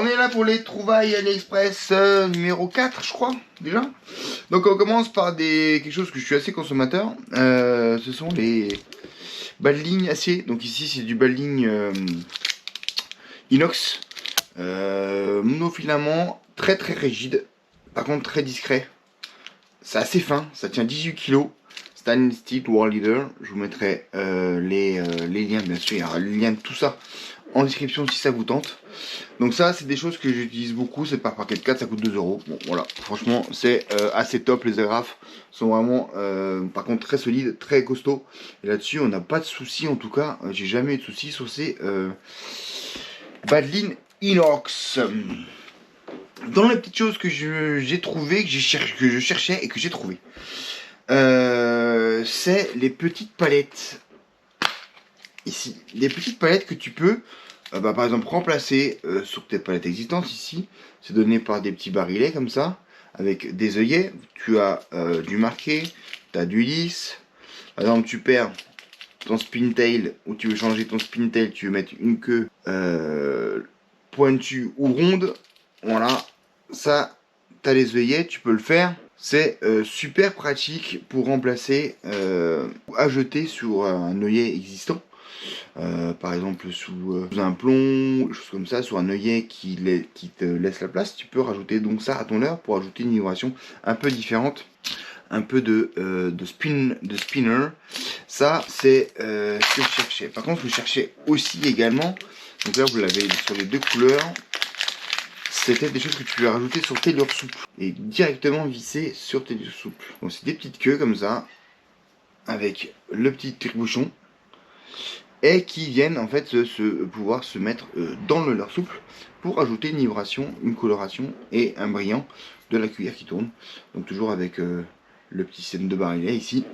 On est là pour les trouvailles AliExpress numéro 4 je crois déjà. Donc on commence par quelque chose que je suis assez consommateur. Ce sont les bas de ligne acier. Donc ici c'est du bas de ligne inox. Monofilament, très rigide. Par contre très discret. C'est assez fin, ça tient 18 kg. Stainless Steel World Leader. Je vous mettrai les liens bien sûr. Il y aura le lien de tout ça en description si ça vous tente. Donc ça c'est des choses que j'utilise beaucoup, c'est par paquet de 4, ça coûte 2 euros. Bon voilà, franchement c'est assez top, les agrafes sont vraiment par contre très solides, très costauds. Et là-dessus on n'a pas de soucis, en tout cas j'ai jamais eu de soucis sur ces Badline Inox. Dans les petites choses que j'ai trouvé, que je cherchais et que j'ai trouvé, c'est les petites palettes. Ici, des petites palettes que tu peux par exemple remplacer sur tes palettes existantes. Ici c'est donné par des petits barilets comme ça avec des œillets. Tu as du marqué, tu as du lisse. Par exemple tu perds ton spin tail ou tu veux changer ton spin tail, tu veux mettre une queue pointue ou ronde, voilà, ça tu as les œillets, tu peux le faire. C'est super pratique pour remplacer ou ajouter sur un œillet existant. Par exemple sous un plomb, des choses comme ça, sur un œillet qui te laisse la place, tu peux rajouter donc ça à ton leurre pour ajouter une vibration un peu différente, un peu de spinner. Ça c'est ce que je cherchais. Par contre je cherchais aussi également, donc là vous l'avez sur les deux couleurs, c'était des choses que tu peux rajouter sur tes leurres souples et directement visser sur tes leurres souples. Donc c'est des petites queues comme ça avec le petit tire-bouchon et qui viennent en fait pouvoir se mettre dans le leurre souple pour ajouter une vibration, une coloration et un brillant de la cuillère qui tourne. Donc toujours avec le petit système de barillet ici.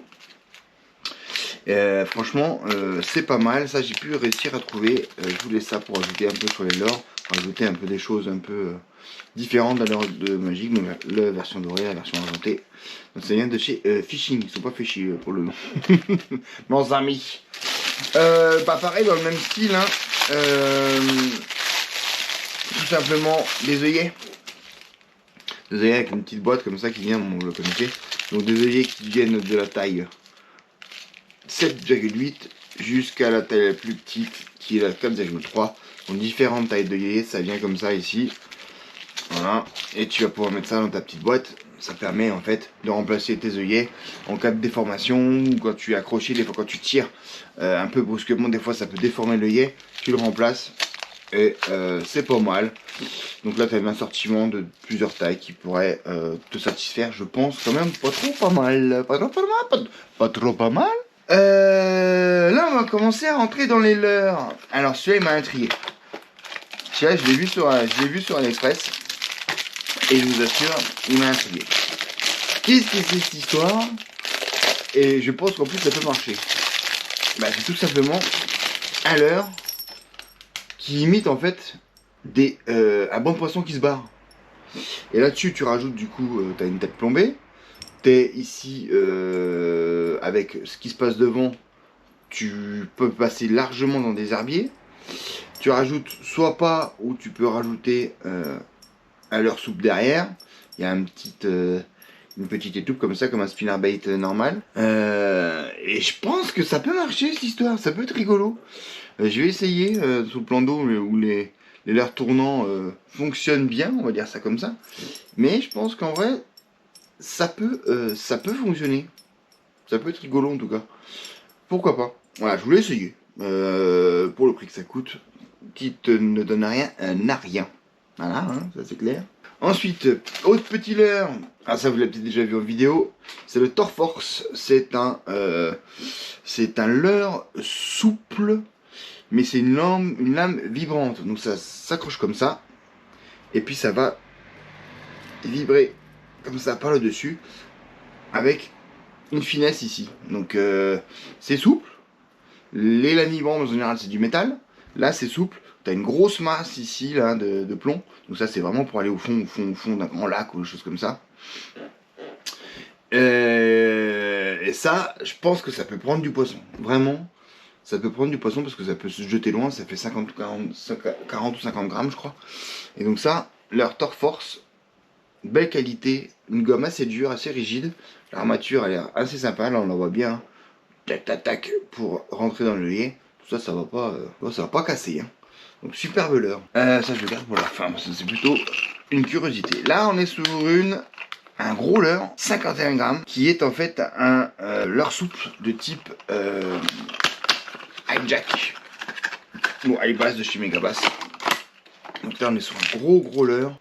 Franchement c'est pas mal, ça j'ai pu réussir à trouver. Je voulais ça pour ajouter un peu sur les leurres, rajouter un peu des choses un peu différentes dans l'heure de magique. Donc la version dorée, la version argentée. Donc ça vient de chez Fishing, ils sont pas fait chier pour le nom. Mes amis. Pareil dans le même style, hein. Tout simplement des œillets. Des œillets avec une petite boîte comme ça qui vient, bon, vous le connaissez. Donc des œillets qui viennent de la taille 7,8 jusqu'à la taille la plus petite qui est la 4,3. Donc différentes tailles d'œillets, ça vient comme ça ici. Voilà. Et tu vas pouvoir mettre ça dans ta petite boîte. Ça permet en fait de remplacer tes œillets en cas de déformation ou quand tu es accroché, des fois quand tu tires un peu brusquement, des fois ça peut déformer l'œillet, tu le remplaces et c'est pas mal. Donc là tu as un assortiment de plusieurs tailles qui pourrait te satisfaire, je pense quand même pas trop pas mal. Pas trop pas mal. Là on va commencer à rentrer dans les leurres. Alors celui-là il m'a intrigué. Celui-là je l'ai vu sur AliExpress. Et je vous assure, il m'a intrigué. Qu'est-ce que c'est cette histoire? Et je pense qu'en plus ça peut marcher. Bah, c'est tout simplement un leurre qui imite en fait un banc de poisson qui se barre. Et là-dessus tu rajoutes du coup, tu as une tête plombée. T'es ici avec ce qui se passe devant. Tu peux passer largement dans des herbiers. Tu rajoutes soit pas, ou tu peux rajouter à leur soupe derrière. Il y a une petite étoupe comme ça, comme un spinnerbait normal. Et je pense que ça peut marcher cette histoire, ça peut être rigolo. Je vais essayer sous le plan d'eau où les leurres tournants fonctionnent bien, on va dire ça comme ça. Mais je pense qu'en vrai, ça peut fonctionner. Ça peut être rigolo en tout cas. Pourquoi pas? Voilà, je voulais essayer. Pour le prix que ça coûte, qui ne donne rien, n'a rien. Voilà, hein, ça c'est clair. Ensuite, autre petit leurre, ça vous l'avez peut-être déjà vu en vidéo, c'est le Torforce. C'est un leurre souple, mais c'est une lame vibrante. Donc ça s'accroche comme ça, et puis ça va vibrer comme ça par le dessus, avec une finesse ici. Donc c'est souple. Les lames vibrantes en général c'est du métal. Là c'est souple. T'as une grosse masse ici là de plomb. Donc ça c'est vraiment pour aller au fond d'un grand lac ou des choses comme ça. Et ça, je pense que ça peut prendre du poisson. Vraiment, Ça peut prendre du poisson parce que ça peut se jeter loin, ça fait 40 ou 50 grammes je crois. Et donc ça, leur Torque Force, belle qualité, une gomme assez dure, assez rigide. L'armature elle est assez sympa, là on la voit bien. Hein. Tac tac tac pour rentrer dans le l'œillet. Tout ça, ça va pas casser. Hein. Donc super leurre. Ça je le garde pour la fin, parce que c'est plutôt une curiosité. Là on est sur un gros leurre, 51 grammes, qui est en fait un leurre souple de type hijack. Bon, à base de chez Megabass. Donc là on est sur un gros leurre,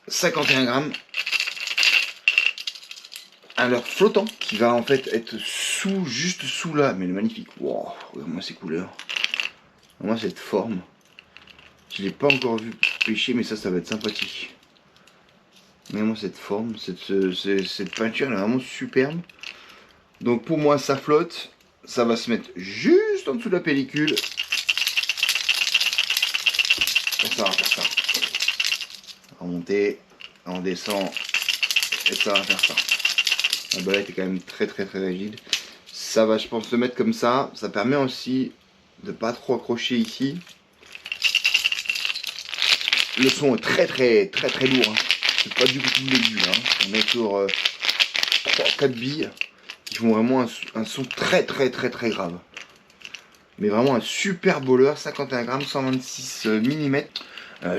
51 grammes. Un leurre flottant qui va en fait être juste sous là, mais il est magnifique. Wow, regarde-moi ces couleurs. Moi cette forme. Je l'ai pas encore vu pêcher, mais ça va être sympathique. Mais moi cette forme, cette peinture elle est vraiment superbe. Donc pour moi ça flotte, ça va se mettre juste en dessous de la pellicule. Et ça va faire ça. On va monter, on descend, et ça va faire ça. La balette est quand même très rigide. Ça va je pense se mettre comme ça. Ça permet aussi de pas trop accrocher ici. Le son est très lourd. Hein. C'est pas du tout aigu. Hein. On est sur 3-4 billes qui font vraiment un son très grave. Mais vraiment un super bowler, 51 grammes, 126 mm.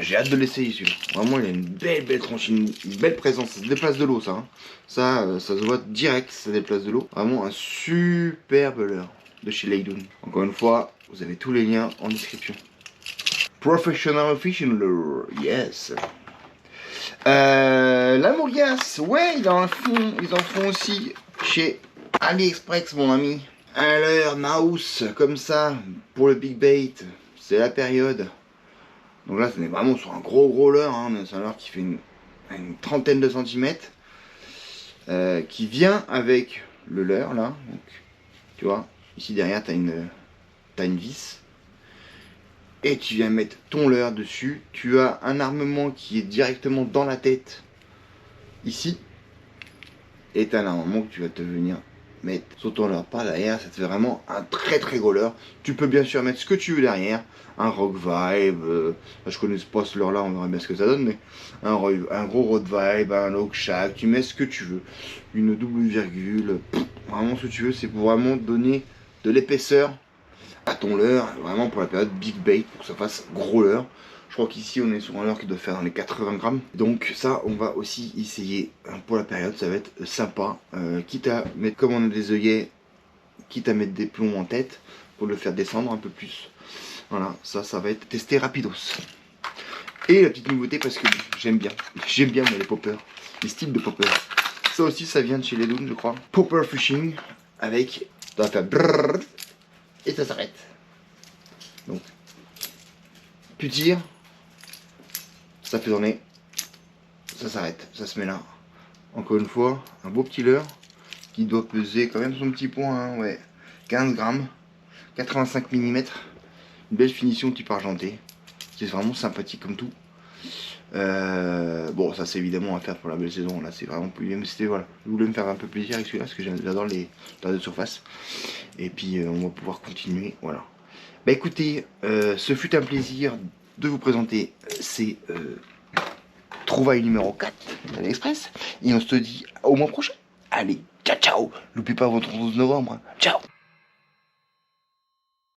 J'ai hâte de l'essayer celui-là. Vraiment il a une belle tronche, une belle présence. Ça se déplace de l'eau ça. Hein. Ça se voit direct, ça déplace de l'eau. Vraiment un super bowler de chez Leidoun. Encore une fois, vous avez tous les liens en description. Professional Fishing Lure, yes. La Mourias, ouais, ils en font aussi chez AliExpress, mon ami. Un leurre mouse, comme ça, pour le big bait, c'est la période. Donc là, on est vraiment sur un gros leurre, hein. C'est un leurre qui fait une trentaine de centimètres, qui vient avec le leurre, là. Donc, tu vois, ici derrière, t'as une vis. Et tu viens mettre ton leurre dessus. Tu as un armement qui est directement dans la tête, ici. Et tu as un armement que tu vas te venir mettre sur ton leurre par derrière. Ça te fait vraiment un très gros leurre. Tu peux bien sûr mettre ce que tu veux derrière. Un Rock Vibe. Je connais pas ce leurre là, on verra bien ce que ça donne. Mais un gros Rock Vibe, un Lock Shack. Tu mets ce que tu veux. Une double virgule. Vraiment ce que tu veux. C'est pour vraiment donner de l'épaisseur à ton leurre, vraiment pour la période big bait, pour que ça fasse gros leurre. Je crois qu'ici on est sur un leurre qui doit faire dans les 80 grammes. Donc ça on va aussi essayer pour la période, ça va être sympa. Quitte à mettre, comme on a des œillets, quitte à mettre des plombs en tête pour le faire descendre un peu plus. Voilà, ça va être testé rapidos. Et la petite nouveauté, parce que j'aime bien moi, les poppers, les styles de poppers. Ça aussi ça vient de chez Leidoun je crois. Popper Fishing avec, ça va faire brrr, et ça s'arrête. Donc, tu tires, ça fait tourner, ça s'arrête, ça se met là. Encore une fois, un beau petit leurre qui doit peser quand même son petit point, hein, ouais, 15 grammes, 85 mm, une belle finition type argenté. C'est vraiment sympathique comme tout. Bon, ça c'est évidemment à faire pour la belle saison. Là, c'est vraiment plus. Mais c'était voilà. Je voulais me faire un peu plaisir avec celui-là parce que j'adore les leurres de surface. Et puis on va pouvoir continuer. Voilà. Bah écoutez, ce fut un plaisir de vous présenter ces trouvailles numéro 4 d'AliExpress. Et on se dit au mois prochain. Allez, ciao. N'oubliez pas votre 11 novembre. Ciao.